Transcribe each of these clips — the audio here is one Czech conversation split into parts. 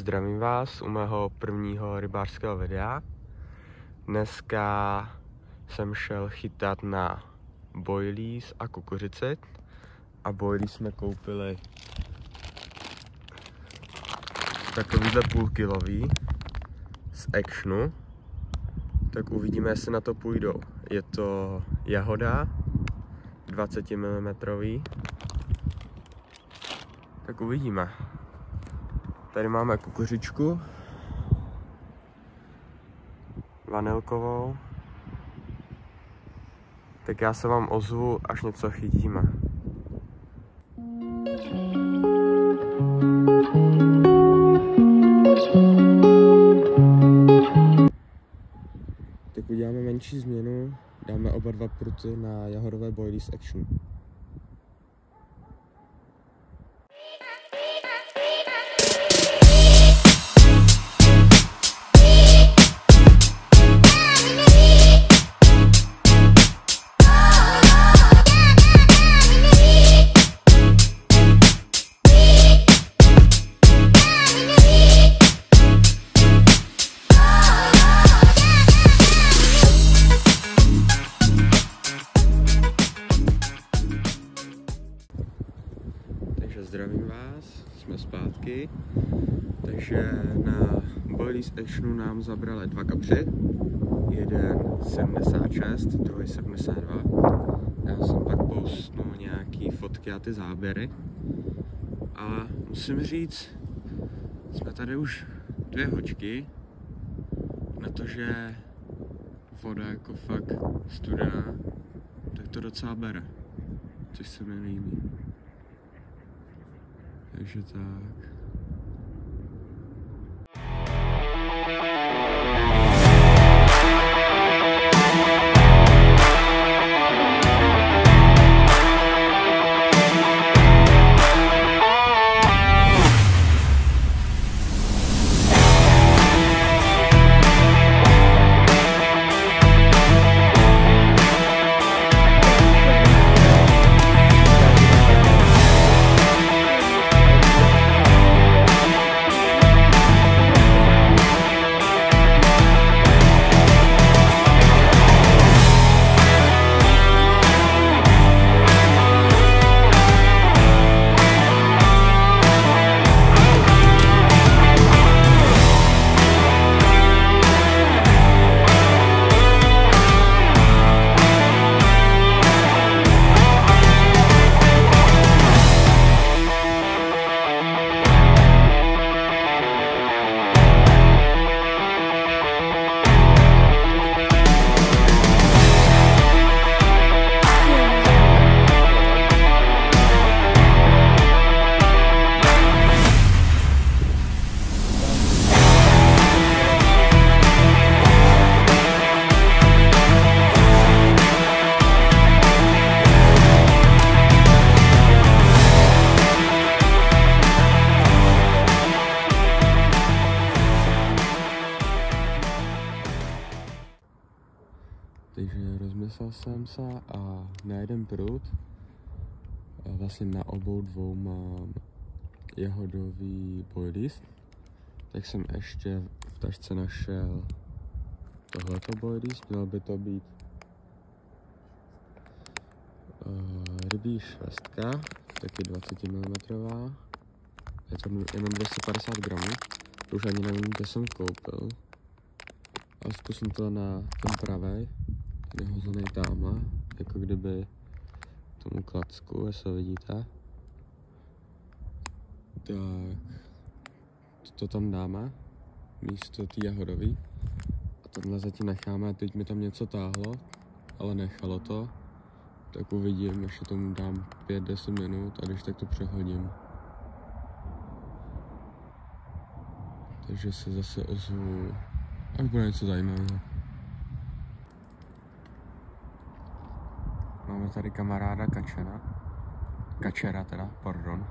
zdravím vás u mého prvního rybářského videa. Dneska jsem šel chytat na boilies a kukuřici. A boilies jsme koupili takovýhle půlkilový z Actionu. Tak uvidíme, jestli na to půjdou. Je to jahoda 20 mm. Tak uvidíme. Tady máme kukuřičku vanilkovou. Tak já se vám ozvu, až něco chytíme. Tak uděláme menší změnu, dáme oba dva pruty na jahodové boilies Actionu. Zdravím vás, jsme zpátky. Takže na boilies Actionu nám zabrali dva kapři. Jeden 76, druhý 72. Já jsem pak postnul nějaký fotky a ty záběry. A musím říct, jsme tady už 2 hoďky. Na to, že voda jako fakt studená, tak to docela bere. Což se mi líbí. Takže tak. Takže rozmyslel jsem se a na jeden prut, vlastně na obou dvou mám jahodový boilies, tak jsem ještě v tašce našel tohleto boilies, mělo by to být rybí švestka, taky 20 mm, je to jenom 250 gramů, to už ani nevím, kde jsem koupil. A zkusím to na ten pravej, ten je hozený tamhle, jako kdyby tomu klacku, jestli vidíte. Tak to tam dáme, místo té jahodový. A tenhle zatím necháme, teď mi tam něco táhlo, ale nechalo to. Tak uvidím, ještě tomu dám 5-10 minut a když tak to přehodím. Takže se zase ozvu, až bude něco zajímavého. Máme tady kamaráda Kačera teda, pardon.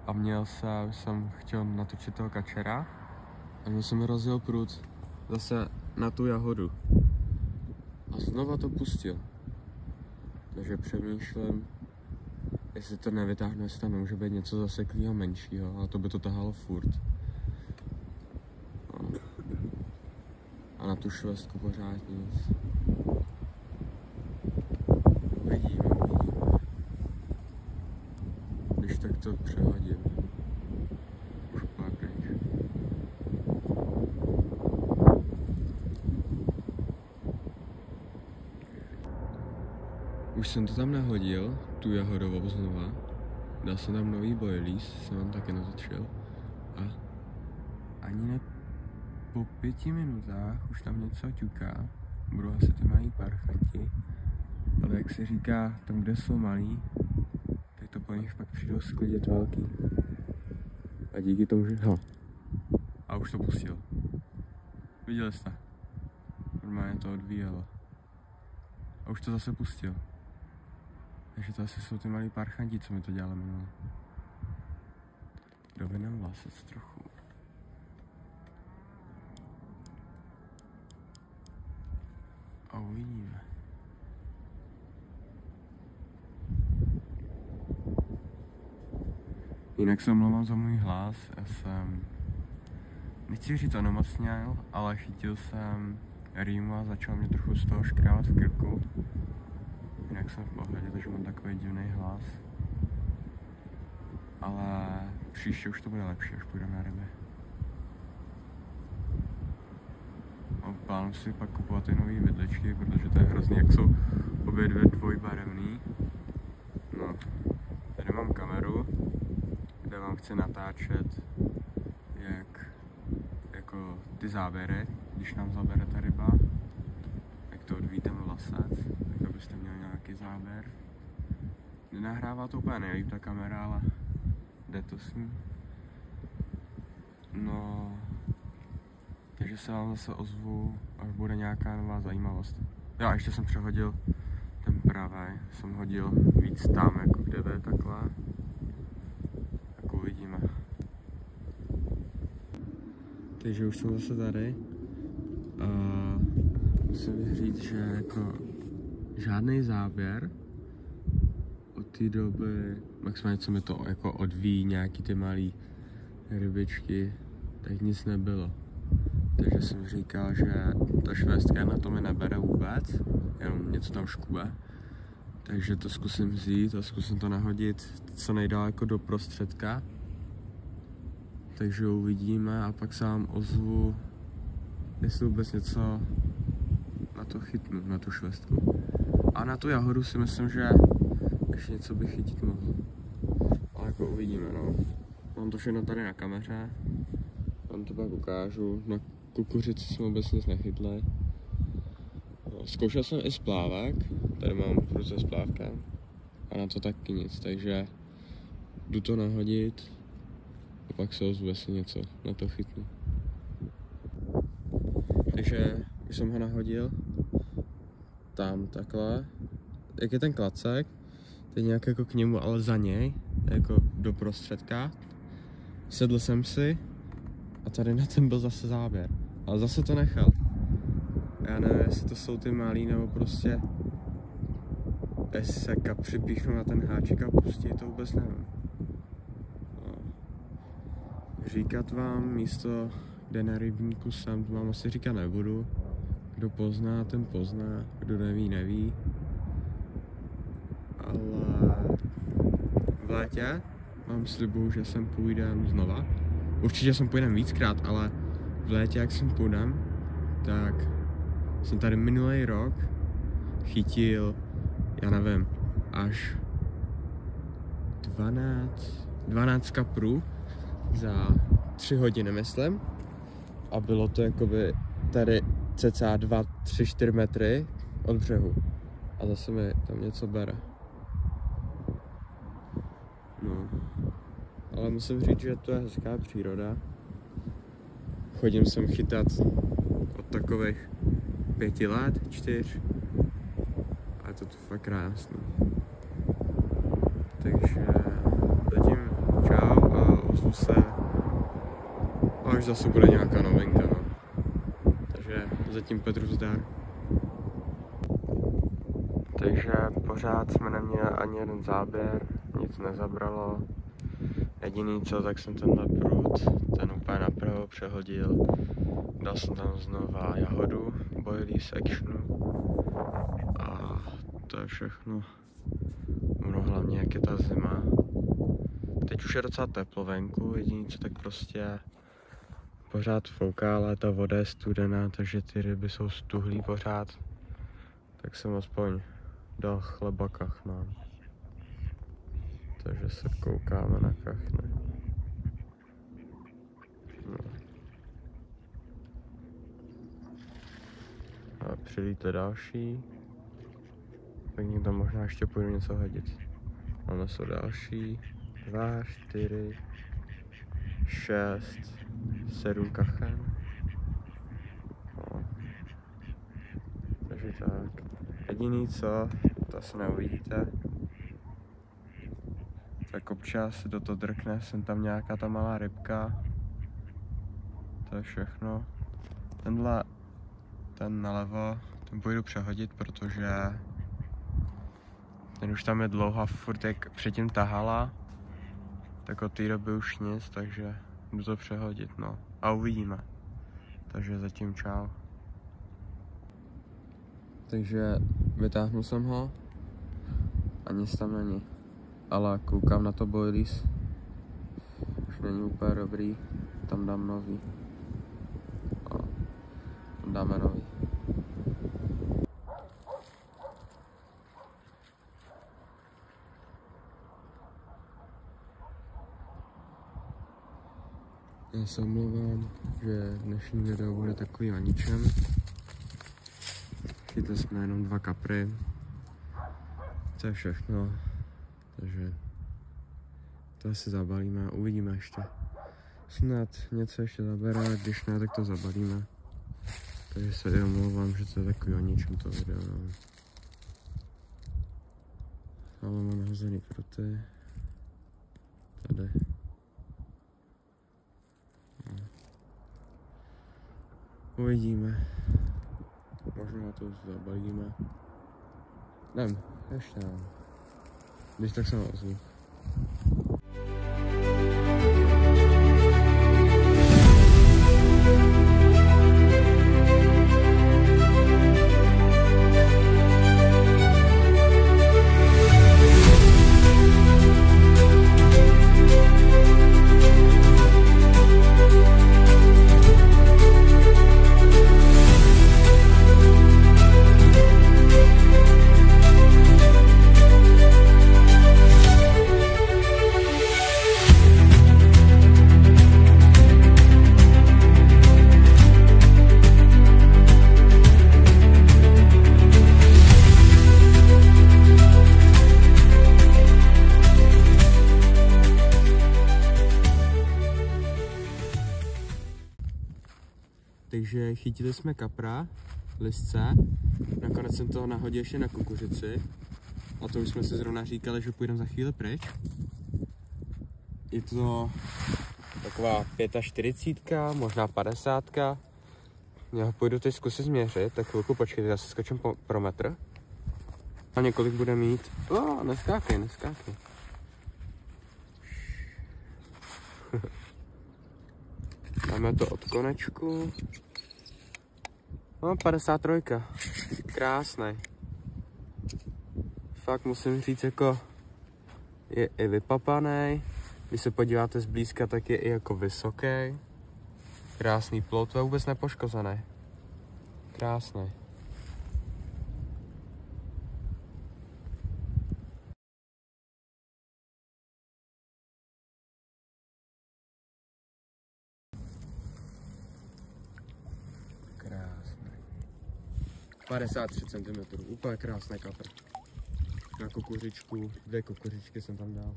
A jsem chtěl natočit toho Kačera a měl jsem rozjel prut zase na tu jahodu. A znova to pustil. Takže přemýšlím, jestli to nevytáhnu, jestli tam může být něco zaseklého menšího, a to by to tahalo furt. No. A na tu švestku pořád nic. Uvidíme. Když tak to přehodím. Už pár pryč. Už jsem to tam nahodil, tu jahodovou znova. Dal jsem tam nový boilies, jsem tam taky natočil. A ani ne po 5 minutách už tam něco ťuká. Budou asi ty malí parchanti. Ale jak se říká, tam kde jsou malí, tak to po nich pak přijdou sklidit velký. A díky tomu, že... A už to pustil. Viděli jste? Normálně to odvíjelo. A už to zase pustil. Takže to asi jsou ty malí parchanti, co mi to dělali minule. Dovinem vlasec trochu. A uvidíme. Jinak se omlouvám za můj hlas, já jsem... Nechci říct onemocněl, ale chytil jsem rýmu a začal mě trochu z toho škrávat v krku. Jinak jsem v pohodě, takže mám takový divný hlas. Ale příště už to bude lepší, až půjdeme na ryby. Mám v plánu si pak kupovat ty nový vidličky, protože to je hrozný, jak jsou obě dvě dvojbarevný. No, tady mám kameru, kde vám chci natáčet jako ty záběry, když nám zabere ta ryba, jak to odvíjí ten vlasec, tak abyste měli nějaký záběr. Nenahrává to úplně nejlíp ta kamera, ale jde to s ní. No, takže se vám zase ozvu, až bude nějaká nová zajímavost. Já ještě jsem přehodil ten pravej, jsem hodil víc tam, jako kde jde takhle. Tak uvidíme. Takže už jsem zase tady a musím říct, že jako žádný záběr od té doby, maximálně co mi to jako odvíjí nějaký ty malý rybičky, tak nic nebylo. Takže jsem říkal, že ta švestka na to mi nebere vůbec, jenom něco tam škube. Takže to zkusím vzít a zkusím to nahodit co nejdál jako do prostředka. Takže uvidíme a pak se vám ozvu, jestli vůbec něco na to chytnu, na tu švestku. A na tu jahodu si myslím, že ještě něco bych chytit mohl. Ale jako uvidíme, no. Mám to všechno tady na kameře, vám to pak ukážu. Na kukuřici jsme vůbec nic nechytli. No, zkoušel jsem i splávek, tady mám průce s plávkem a na to taky nic, takže jdu to nahodit a pak se ozvu, jestli něco na to chytnu. Takže už jsem ho nahodil tam takhle, jak je ten klacek, teď nějak jako k němu, ale za něj, jako do prostředka. Sedl jsem si a tady na ten byl zase záběr, ale zase to nechal. Já nevím, jestli to jsou ty malý, nebo prostě peseka připíchnu na ten háček a pustí, to vůbec nevím. No. Říkat vám místo, kde na rybníku jsem, to vám asi říkat nebudu. Kdo pozná, ten pozná, kdo neví, neví. Ale v létě vám slibuju, že sem půjdem znova. Určitě sem půjdem víckrát, ale v létě, jak sem půjdem, tak jsem tady minulý rok chytil, já nevím, až 12 kaprů za 3 hodiny, myslím. A bylo to jakoby tady cca 2-3-4 metry od břehu. A zase mi tam něco bere. No. Ale musím říct, že to je hezká příroda. Chodím sem chytat od takových 5 let, 4. A je to fakt krásný. Takže zatím čau a ozvu se, až zase bude nějaká novinka, no. Takže zatím Petru zdar. Takže pořád jsme neměli ani jeden záběr, nic nezabralo. Jediný co, tak jsem tenhle prut, ten úplně napravo přehodil. Dal jsem tam znova jahodu, Boilies Actionu. A to je všechno. No hlavně jak je ta zima. Teď už je docela teplo venku, jediný co tak prostě pořád fouká, ale ta voda je studená, takže ty ryby jsou stuhlý pořád. Tak jsem aspoň dal chleba kachnám. Takže se koukáme na kachny. No. A přilítli další. Tak někdo možná ještě půjdu něco hodit. Máme jsou další. 2, 4, 6, 7 kachen. No. Takže tak. Jediný co, to asi neuvidíte. Tak občas do toho drkne, jsem tam nějaká ta malá rybka. To je všechno. Ten nalevo, ten půjdu přehodit, protože ten už tam je dlouho a furt jak předtím tahala, tak od té doby už nic, takže jdu to přehodit, no. A uvidíme. Takže zatím čau. Takže vytáhnul jsem ho a nic tam není. Ale koukám na to Boilies. Už není úplně dobrý, tam dám nový. A dáme nový. Já se omlouvám, že dnešní video bude takový o ničem. Chytli jsme jenom 2 kapry. To je všechno. Takže to asi zabalíme, uvidíme ještě. Snad něco ještě zabere, když ne, tak to zabalíme. Takže se i omlouvám, že to je takový o ničem to video. No. Ale mám nahozený pruty. Tady. No. Uvidíme. Možná to zabalíme. Nevím, ještě nevím. Když tak se ozvu. Takže chytili jsme kapra, listce, nakonec jsem toho nahodil ještě na kukuřici a to už jsme si zrovna říkali, že půjdeme za chvíli pryč. Je to taková 45, možná 50. Já ho půjdu teď zkusit změřit, tak chvilku počkejte, já se skočím pro metr. A několik bude mít. Neskákej. Dáme to od konečku. 53. Krásný. Fakt musím říct, jako je i vypapaný. Když se podíváte zblízka, tak je i jako vysoký. Krásný plot, to je vůbec nepoškozený. Krásný. Krásný. 53 cm, úplně krásný kapr. Na kukuřičku, 2 kukuřičky jsem tam dal.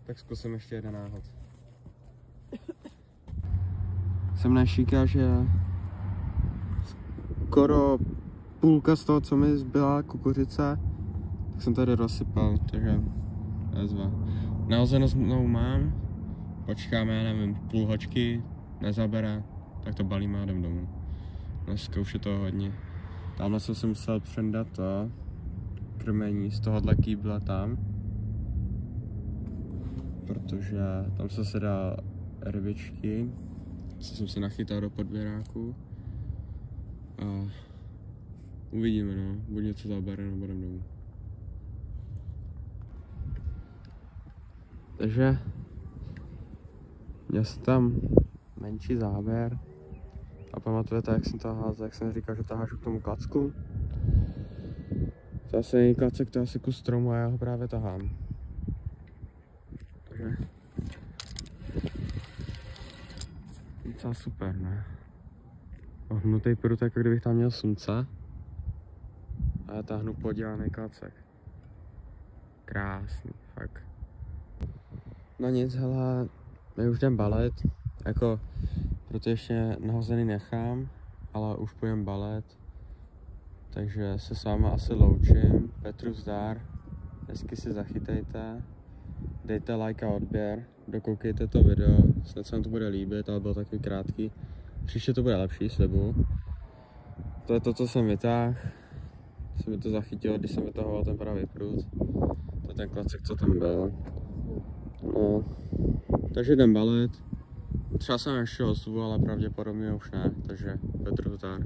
Tak zkusím ještě jeden náhod. Jsem nešíká, že skoro půlka z toho, co mi zbyla kukuřice, tak jsem tady rozsypal, takže vezva. Nahozenou znovu mám, počkáme, já nevím, půl hoďky, nezabere, tak to balíme a jdem domů. Dneska už je toho hodně. Tamhle jsem si musel přendat to krmení z tohohle kýbla tam. protože tam se dá rybičky, co jsem si nachytal do podběráku. A uvidíme, no, buď něco zabere, nebo jdem domů. Takže měl jsem tam menší záběr a pamatujete, jak jsem to házel, jak jsem říkal, že to hážu k tomu klacku. To asi není klacek, to je asi kus stromu a já ho právě tahám. Takže docela super, ne? Ohnutý prut, jako kdybych tam měl slunce. A já táhnu podělaný klacek. Krásný, fakt. No nic, hele, my už jdem balet, jako, protože ještě nahozený nechám, ale už půjdem balet, takže se s váma asi loučím. Petru zdar, hezky si zachytejte, dejte like a odběr, dokoukejte to video, snad se vám to bude líbit, ale bylo takový krátký. Příště to bude lepší, slibuju. To je to, co jsem vytáhl, se mi to zachytilo, když jsem vytahoval ten pravý prut, to je ten klacek, co tam byl. No, takže jdem balet. Třeba jsem ještě ozvu, ale pravděpodobně už ne, takže Petru zdar.